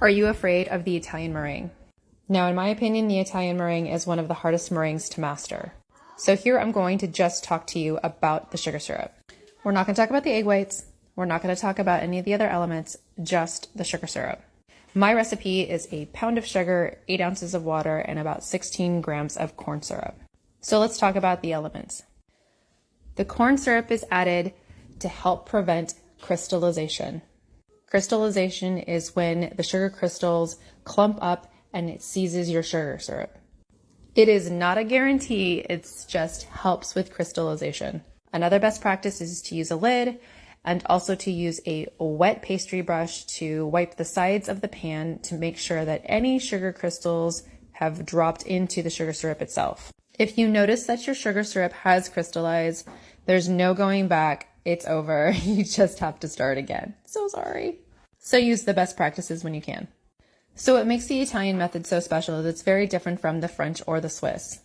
Are you afraid of the Italian meringue? Now, in my opinion, the Italian meringue is one of the hardest meringues to master. So here I'm going to just talk to you about the sugar syrup. We're not going to talk about the egg whites. We're not going to talk about any of the other elements, just the sugar syrup. My recipe is a pound of sugar, 8 ounces of water, and about 16 grams of corn syrup. So let's talk about the elements. The corn syrup is added to help prevent crystallization. Crystallization is when the sugar crystals clump up and it seizes your sugar syrup. It is not a guarantee, it just helps with crystallization. Another best practice is to use a lid and also to use a wet pastry brush to wipe the sides of the pan to make sure that any sugar crystals have dropped into the sugar syrup itself. If you notice that your sugar syrup has crystallized, there's no going back, it's over, you just have to start again. So sorry. So use the best practices when you can. So what makes the Italian method so special is it's very different from the French or the Swiss.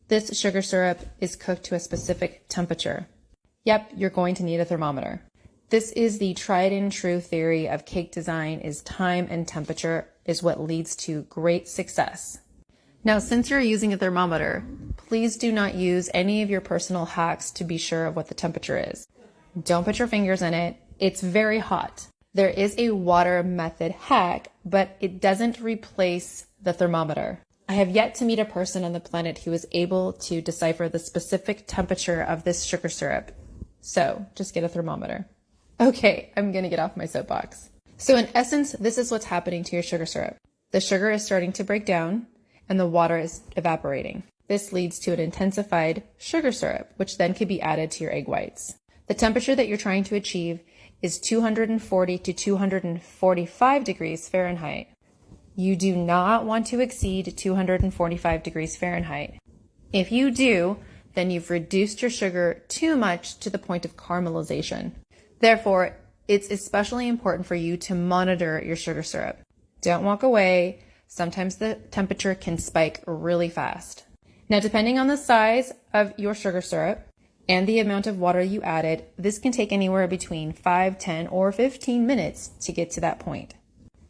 This sugar syrup is cooked to a specific temperature. Yep, you're going to need a thermometer. This is the tried and true theory of cake design is time and temperature is what leads to great success. Now, since you're using a thermometer, please do not use any of your personal hacks to be sure of what the temperature is. Don't put your fingers in it. It's very hot. There is a water method hack, but it doesn't replace the thermometer. I have yet to meet a person on the planet who is able to decipher the specific temperature of this sugar syrup. So just get a thermometer. Okay, I'm gonna get off my soapbox. So in essence, this is what's happening to your sugar syrup. The sugar is starting to break down and the water is evaporating. This leads to an intensified sugar syrup, which then could be added to your egg whites. The temperature that you're trying to achieve is 240 to 245 degrees Fahrenheit. You do not want to exceed 245 degrees Fahrenheit. If you do, then you've reduced your sugar too much to the point of caramelization. Therefore, it's especially important for you to monitor your sugar syrup. Don't walk away. Sometimes the temperature can spike really fast. Now, depending on the size of your sugar syrup, and the amount of water you added, this can take anywhere between 5, 10, or 15 minutes to get to that point.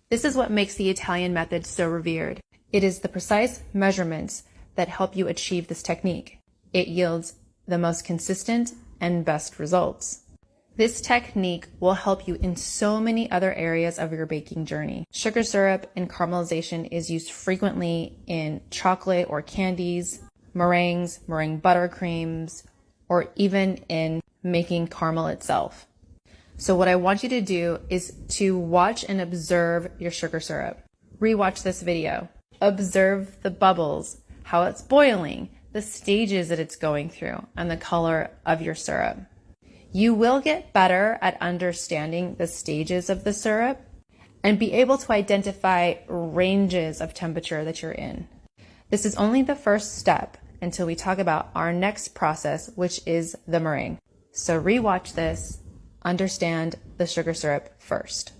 This is what makes the Italian method so revered. It is the precise measurements that help you achieve this technique. It yields the most consistent and best results. This technique will help you in so many other areas of your baking journey. Sugar syrup and caramelization is used frequently in chocolate or candies, meringues, meringue buttercreams, or even in making caramel itself. So what I want you to do is to watch and observe your sugar syrup. Rewatch this video. Observe the bubbles, how it's boiling, the stages that it's going through, and the color of your syrup. You will get better at understanding the stages of the syrup and be able to identify ranges of temperature that you're in. This is only the first step until we talk about our next process, which is the meringue. So rewatch this, understand the sugar syrup first.